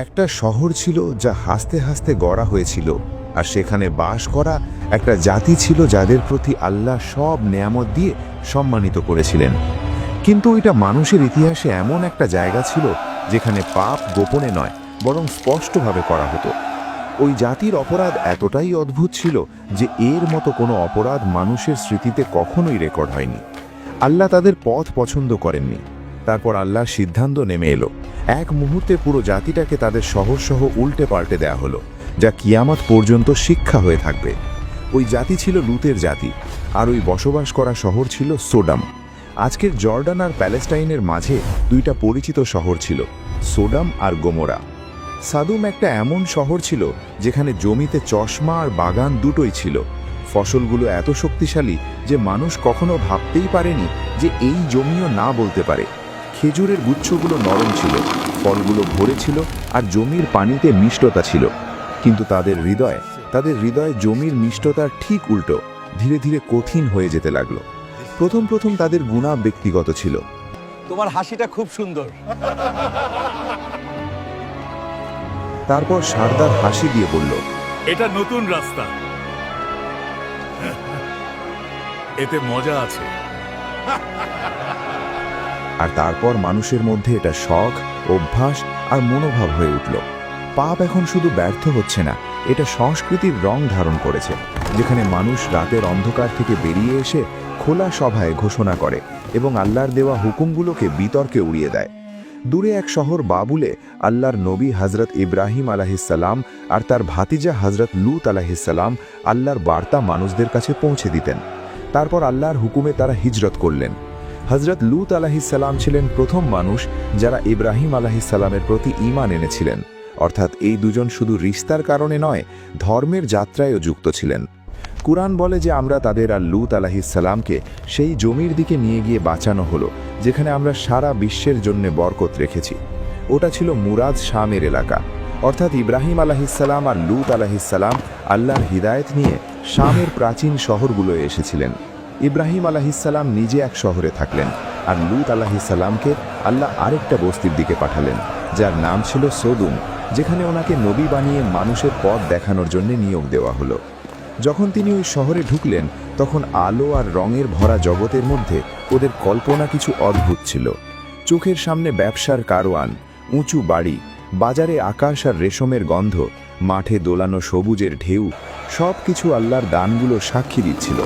একটা শহর ছিল যা হাসতে হাসতে গড়া হয়েছিল, আর সেখানে বাস করা একটা জাতি ছিল যাদের প্রতি আল্লাহ সব নেয়ামত দিয়ে সম্মানিত করেছিলেন। কিন্তু এটা মানুষের ইতিহাসে এমন একটা জায়গা ছিল যেখানে পাপ গোপনে নয় বরং স্পষ্টভাবে করা হতো। ওই জাতির অপরাধ এতটাই অদ্ভুত ছিল যে এর মতো কোনো অপরাধ মানুষের স্মৃতিতে কখনোই রেকর্ড হয়নি। আল্লাহ তাদের পথ পছন্দ করেননি। তারপর আল্লাহর সিদ্ধান্ত নেমে এলো, এক মুহূর্তে পুরো জাতিটাকে তাদের শহর সহ উল্টে পাল্টে দেয়া হলো, যা কিয়ামত পর্যন্ত শিক্ষা হয়ে থাকবে। ওই জাতি ছিল লুতের জাতি, আর ওই বসবাস করা শহর ছিল সোডাম। আজকের জর্ডান আর প্যালেস্টাইনের মাঝে দুইটা পরিচিত শহর ছিল, সোডাম আর গোমোরা। সাদুম একটা এমন শহর ছিল যেখানে জমিতে চশমা আর বাগান দুটোই ছিল। ফসলগুলো এত শক্তিশালী যে মানুষ কখনো ভাবতেই পারেনি যে এই জমিও না বলতে পারে। খেজুরের গুচ্ছগুলো নরম ছিল, ফলগুলো ভরে ছিল, আর জমির পানিতে মিষ্টতা ছিল। কিন্তু তাদের হৃদয় জমির মিষ্টতার ঠিক উল্টো, ধীরে ধীরে কঠিন হয়ে যেতে লাগলো। প্রথম প্রথম তাদের গুনাহ ব্যক্তিগত ছিল। তোমার হাসিটা খুব সুন্দর। তারপর সারদার হাসি দিয়ে বলল, এটা নতুন রাস্তা, এতে মজা আছে। আর তারপর মানুষের মধ্যে এটা শখ, অভ্যাস আর মনোভাব হয়ে উঠল। পাপ এখন শুধু ব্যর্থ হচ্ছে না, এটা সংস্কৃতির রং ধারণ করেছে, যেখানে মানুষ রাতের অন্ধকার থেকে বেরিয়ে এসে খোলা সভায় ঘোষণা করে এবং আল্লাহর দেওয়া হুকুমগুলোকে বিতর্কে উড়িয়ে দেয়। দূরে এক শহর বাবুলে আল্লাহর নবী হজরত ইব্রাহিম আলাহিসাল্লাম আর তার ভাতিজা হজরত লুত আলাহিসাল্লাম আল্লাহর বার্তা মানুষদের কাছে পৌঁছে দিতেন। তারপর আল্লাহর হুকুমে তারা হিজরত করলেন। হজরত লুত আলাহিসাল্লাম ছিলেন প্রথম মানুষ যারা ইব্রাহিম আলাহিসাল্লামের প্রতি ঈমান এনেছিলেন, অর্থাৎ এই দুজন শুধু রিশতার কারণে নয়, ধর্মের যাত্রায়ও যুক্ত ছিলেন। কুরআন বলে যে আমরা তাদের আর লুত আলাহিসাল্লামকে সেই জমির দিকে নিয়ে গিয়ে বাঁচানো হলো যেখানে আমরা সারা বিশ্বের জন্য বরকত রেখেছি। ওটা ছিল মুরাদ শামের এলাকা, অর্থাৎ ইব্রাহিম আলাহিসাল্লাম আর লুত আলাহিসাল্লাম আল্লাহর হিদায়েত নিয়ে শামের প্রাচীন শহরগুলোয় এসেছিলেন। ইব্রাহিম আলাহিসাল্লাম নিজে এক শহরে থাকলেন, আর লুত আলাহিসাল্লামকে আল্লাহ আরেকটা বস্তির দিকে পাঠালেন যার নাম ছিল সোদুম, যেখানে ওনাকে নবী বানিয়ে মানুষের পথ দেখানোর জন্য নিয়োগ দেওয়া হলো। যখন তিনি ওই শহরে ঢুকলেন তখন আলো আর রঙের ভরা জগতের মধ্যে ওদের কল্পনা কিছু অদ্ভুত ছিল। চোখের সামনে ব্যবসার কারওয়ান, উঁচু বাড়ি, বাজারে আকাশ আর রেশমের গন্ধ, মাঠে দোলানো সবুজের ঢেউ, সব কিছু আল্লাহর দানগুলো সাক্ষী দিচ্ছিল।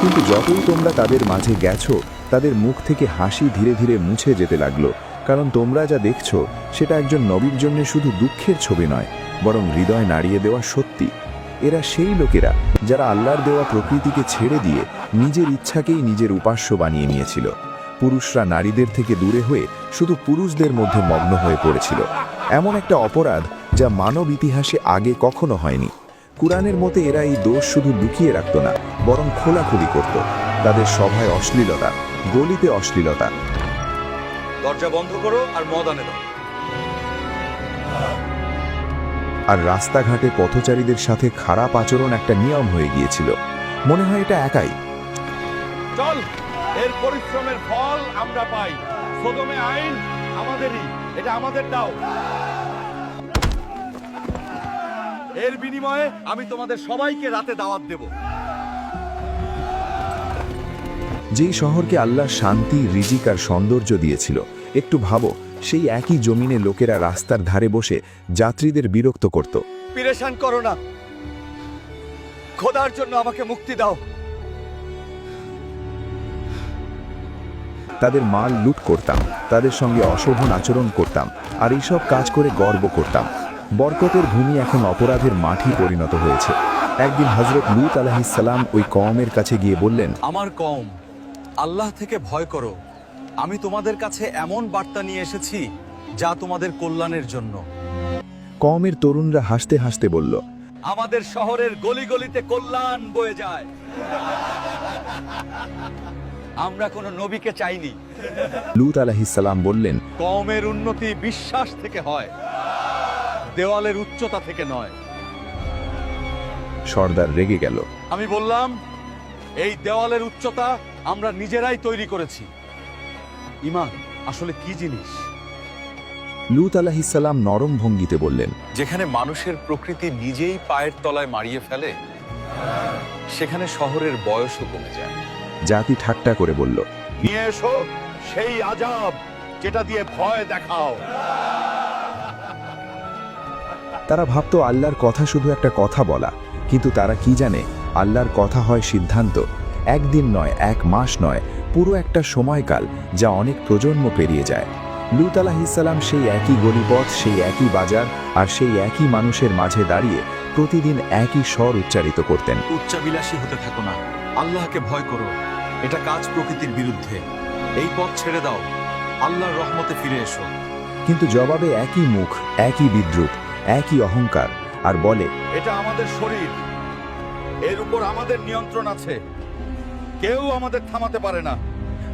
কিন্তু যতই তোমরা তাদের মাঝে গেছো, তাদের মুখ থেকে হাসি ধীরে ধীরে মুছে যেতে লাগলো, কারণ তোমরা যা দেখছো সেটা একজন নবীর জন্য শুধু দুঃখের ছবি নয়, বরং হৃদয় নাড়িয়ে দেওয়া সত্যি। এরা সেই লোকেরা যারা আল্লাহর দেওয়া প্রকৃতিকে ছেড়ে দিয়ে নিজের ইচ্ছাকেই নিজের উপাস্য বানিয়ে নিয়েছিল। পুরুষরা নারীদের থেকে দূরে হয়ে শুধু পুরুষদের মধ্যে মগ্ন হয়ে পড়েছিল, এমন একটা অপরাধ যা মানব ইতিহাসে আগে কখনো হয়নি। কুরআনের মতে এরা এই দোষ শুধু লুকিয়ে রাখত না, বরং খোলাখুলি করত। তাদের সভায় অশ্লীলতা, গলিতে অশ্লীলতা। দরজা বন্ধ করো আর মদ আনে দাও। আর রাস্তাঘাটে পথচারীদের সাথে খারাপ আচরণ একটা নিয়ম হয়ে গিয়েছিল। মনে হয় এটা একাই। চল, এর পরিশ্রমের ফল আমরা পাই। সোদমে আইন আমাদেরই, এটা আমাদের দাও। এর বিনিময়ে আমি তোমাদের সবাইকে রাতে দাওয়াত দেব। যেই শহরকে আল্লাহ শান্তি, রিজিক আর সৌন্দর্য দিয়েছিল, একটু ভাবো সেই একই জমিনে লোকেরা রাস্তার ধারে বসে যাত্রীদের বিরক্ত করত। পিরেশান করো না, খোদার জন্য আমাকে মুক্তি দাও। তাদের মাল লুট করতাম, তাদের সঙ্গে অশোভন আচরণ করতাম, আর এইসব কাজ করে গর্ব করতাম। বরকতের ভূমি এখন অপরাধের মাঠই পরিণত হয়েছে। একদিন হজরত লুত আলাইহিসসালাম ওই কওমের কাছে গিয়ে বললেন, আমার কওম, আল্লাহ থেকে ভয় করো। আমি তোমাদের কাছে এমন বার্তা নিয়ে এসেছি যা তোমাদের কল্যাণের জন্য। কওমের তরুণরা হাসতে হাসতে বলল, আমাদের শহরের গলিগলিতে কল্যাণ বয়ে যায়। আমরা কোনো নবীকে চাইনি। লুত আলাইহিসসালাম বললেন, কওমের উন্নতি বিশ্বাস থেকে হয়, দেওয়ালের উচ্চতা থেকে নয়। সর্দার রেগে গেল। আমি বললাম, এই দেওয়ালের উচ্চতা আমরা নিজেরাই তৈরি করেছি। ঈমান আসলে কি জিনিস? লূত আলাইহিসসালাম নরম ভঙ্গিতে বললেন, যেখানে মানুষের প্রকৃতি নিজেই পায়ের তলায় মারিয়ে ফেলে, সেখানে শহরের বয়সও কমে যায়। জাতি ঠাট্টা করে বলল, নিয়ে এসো সেই আযাব যেটা দিয়ে ভয় দেখাও। তারা ভাবত আল্লাহর কথা শুধু একটা কথা বলা, কিন্তু তারা কি জানে আল্লাহর কথা হয় সিদ্ধান্ত। একদিন নয়, এক মাস নয়, পুরো একটা সময়কাল, যা অনেক প্রজন্ম পেরিয়ে যায়। লূত আলাইহিসসালাম সেই একই গলিপথ, সেই একই বাজার আর সেই একই মানুষের মাঝে দাঁড়িয়ে প্রতিদিন একই স্বর উচ্চারিত করতেন, উচ্চাবিলাসী হতে থাকো না, আল্লাহকে ভয় করো। এটা কাজ প্রকৃতির বিরুদ্ধে। এই পথ ছেড়ে দাও, আল্লাহর রহমতে ফিরে এসো। কিন্তু জবাবে একই মুখ, একই বিদ্রূপ, একই অহংকার, আর বলে, এটা আমাদের শরীর, এর উপর আমাদের নিয়ন্ত্রণ আছে, কেউ আমাদের থামাতে পারে না।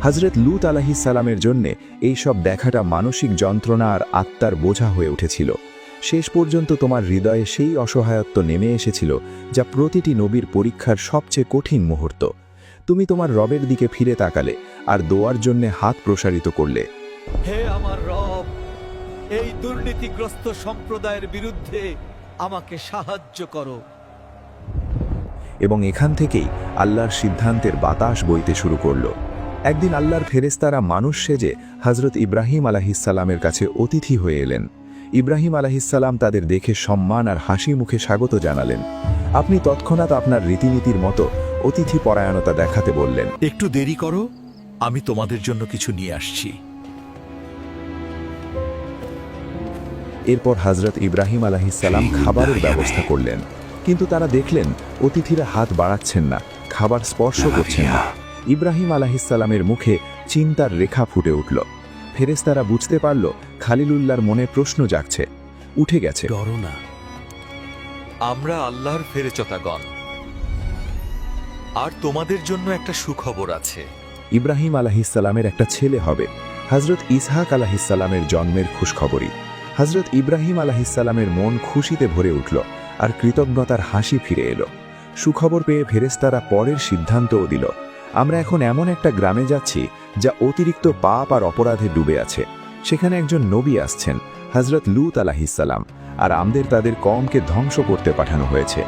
হযরত লূত আলাইহিসসালামের জন্যে এইসব দেখাটা মানসিক যন্ত্রণা আর আত্মার বোঝা হয়ে উঠেছিল। শেষ পর্যন্ত তোমার হৃদয়ে সেই অসহায়ত্ব নেমে এসেছিল যা প্রতিটি নবীর পরীক্ষার সবচেয়ে কঠিন মুহূর্ত। তুমি তোমার রবের দিকে ফিরে তাকালে আর দোয়ার জন্যে হাত প্রসারিত করলে, হে আমার রব, এই দুর্নীতিগ্রস্ত সম্প্রদায়ের বিরুদ্ধে আমাকে সাহায্য করো। এবং এখান থেকেই আল্লাহর সিদ্ধান্তের বাতাস বইতে শুরু করল। একদিন আল্লাহর ফেরেশতারা মানুষ সেজে হযরত ইব্রাহিম আলাইহিসসালামের কাছে অতিথি হয়ে এলেন। ইব্রাহিম আলাইহিসসালাম তাদের দেখে সম্মান আর হাসি মুখে স্বাগত জানালেন। আপনি তৎক্ষণাৎ আপনার রীতিনীতির মতো অতিথি পরায়ণতা দেখাতে বললেন, একটু দেরি করো, আমি তোমাদের জন্য কিছু নিয়ে আসছি। এরপর হযরত ইব্রাহিম আলাইহিসসালাম খাবারের ব্যবস্থা করলেন, কিন্তু তারা দেখলেন অতিথিরা হাত বাড়াচ্ছেন না, খাবার স্পর্শ করছেন না। ইব্রাহিম আলাইহিসসালামের মুখে চিন্তার রেখা ফুটে উঠল। ফেরেশতারা বুঝতে পারল খালিলুল্লাহর মনে প্রশ্ন জাগছে। উঠে গেছে, ডরো না, আমরা আল্লাহর ফেরেশতাগণ, আর তোমাদের জন্য একটা সুখবর আছে। ইব্রাহিম আলাইহিসসালামের একটা ছেলে হবে, হযরত ইসহাক আলাইহিসসালামের জন্মের খুশখবরই। হযরত ইব্রাহিম আলাইহিসসালামের মন খুশিতে ভরে উঠল আর কৃতজ্ঞতার হাসি ফিরে এলো। সুখবর পেয়ে ফেরেশতারা পরের সিদ্ধান্তও দিল, আমরা এখন এমন একটা গ্রামে যাচ্ছি যা অতিরিক্ত পাপ আর অপরাধে ডুবে আছে। সেখানে একজন নবী আসছেন, হযরত লূত আলাইহিসসালাম, আর আমাদের তাদের কওমকে ধ্বংস করতে পাঠানো হয়েছে।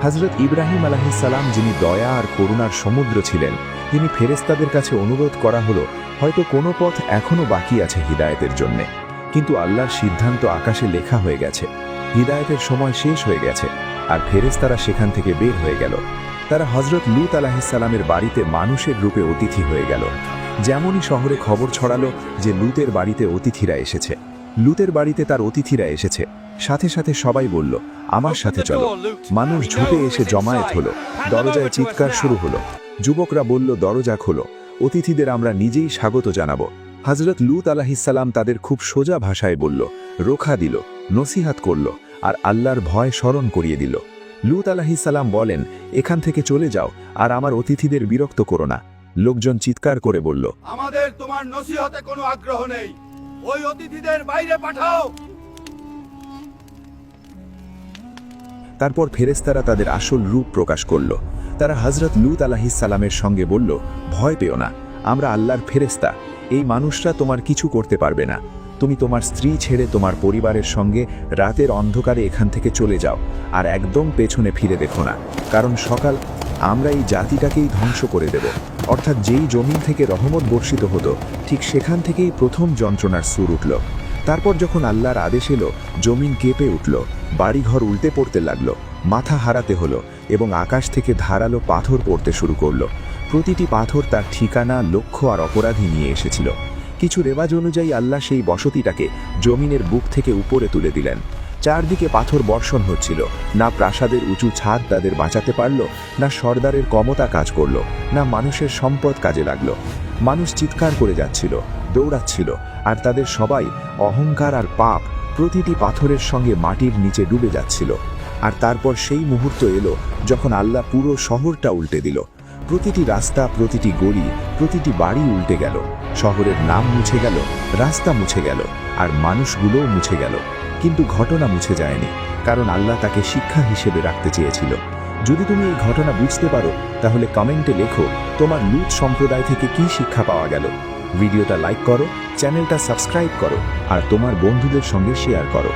হযরত ইব্রাহিম আলাইহিসসালাম, যিনি দয়া আর করুণার সমুদ্র ছিলেন, তিনি ফেরেশতাদের কাছে অনুরোধ করা হলো, হয়তো কোনো পথ এখনো বাকি আছে হিদায়েতের জন্যে, কিন্তু আল্লাহর সিদ্ধান্ত আকাশে লেখা হয়ে গেছে, হিদায়েতের সময় শেষ হয়ে গেছে। আর ফেরেশতারা সেখান থেকে বের হয়ে গেল। তারা হযরত লূত আলাইহিসসালামের বাড়িতে মানুষের রূপে অতিথি হয়ে গেল। যেমনই শহরে খবর ছড়ালো যে লূতের বাড়িতে অতিথিরা এসেছে, লূতের বাড়িতে তার অতিথিরা এসেছে, সাথে সাথে সবাই বলল, আমার সাথে চলো। মানুষ ঝুঁকে এসে জমায়েত হলো, দরজায় চিৎকার শুরু হলো। যুবকরা বলল, দরজা খোলো, অতিথিদের আমরা নিজেই স্বাগত জানাবো। হযরত লূত আলাইহিসসালাম তাদের খুব সোজা ভাষায় বলল, রোখা দিল, নসিহাত করল, আর আল্লাহর ভয় স্মরণ করিয়ে দিল। লূত আলাইহিসসালাম বলেন, এখান থেকে চলে যাও আর আমার অতিথিদের বিরক্ত করো না। লোকজন চিৎকার করে বলল, আমাদের তোমার নসিহতে কোনো আগ্রহ নেই, ওই অতিথিদের বাইরে পাঠাও। তারপর ফেরেশতারা তাদের আসল রূপ প্রকাশ করল। তারা হযরত লূত আলাইহিসসালামের সঙ্গে বলল, ভয় পেও না, আমরা আল্লাহর ফেরেশতা, এই মানুষরা তোমার কিছু করতে পারবে না। তুমি তোমার স্ত্রী ছেড়ে তোমার পরিবারের সঙ্গে রাতের অন্ধকারে এখান থেকে চলে যাও, আর একদম পেছনে ফিরে দেখো না, কারণ সকাল আমরা এই জাতিটাকেই ধ্বংস করে দেব। অর্থাৎ যেই জমিন থেকে রহমত বর্ষিত হতো, ঠিক সেখান থেকেই প্রথম যন্ত্রণার সুর উঠল। তারপর যখন আল্লাহর আদেশ এলো, জমিন কেঁপে উঠল, বাড়িঘর উল্টে পড়তে লাগলো, মাথা হারাতে হলো, এবং আকাশ থেকে ধারালো পাথর পড়তে শুরু করলো। প্রতিটি পাথর তার ঠিকানা, লক্ষ্য আর অপরাধী নিয়ে এসেছিল। কিছু রেওয়াজ অনুযায়ী আল্লাহ সেই বসতিটাকে জমিনের বুক থেকে উপরে তুলে দিলেন। চারদিকে পাথর বর্ষণ হচ্ছিল, না প্রাসাদের উঁচু ছাদ তাদের বাঁচাতে পারল, না সর্দারের ক্ষমতা কাজ করল, না মানুষের সম্পদ কাজে লাগলো। মানুষ চিৎকার করে যাচ্ছিল, দৌড়াচ্ছিল, আর তাদের সবাই অহংকার আর পাপ প্রতিটি পাথরের সঙ্গে মাটির নিচে ডুবে যাচ্ছিল। আর তারপর সেই মুহূর্ত এলো যখন আল্লাহ পুরো শহরটা উল্টে দিল। প্রতিটি রাস্তা, প্রতিটি গলি, প্রতিটি বাড়ি উল্টে গেল। শহরের নাম মুছে গেল, রাস্তা মুছে গেল, আর মানুষগুলোও মুছে গেল। কিন্তু ঘটনা মুছে যায়নি, কারণ আল্লাহ তাকে শিক্ষা হিসেবে রাখতে চেয়েছিল। যদি তুমি এই ঘটনা বুঝতে পারো, তাহলে কমেন্টে লেখো তোমার লূত সম্প্রদায় থেকে কি শিক্ষা পাওয়া গেল। ভিডিওটা লাইক করো, চ্যানেলটা সাবস্ক্রাইব করো আর তোমার বন্ধুদের সঙ্গে শেয়ার করো।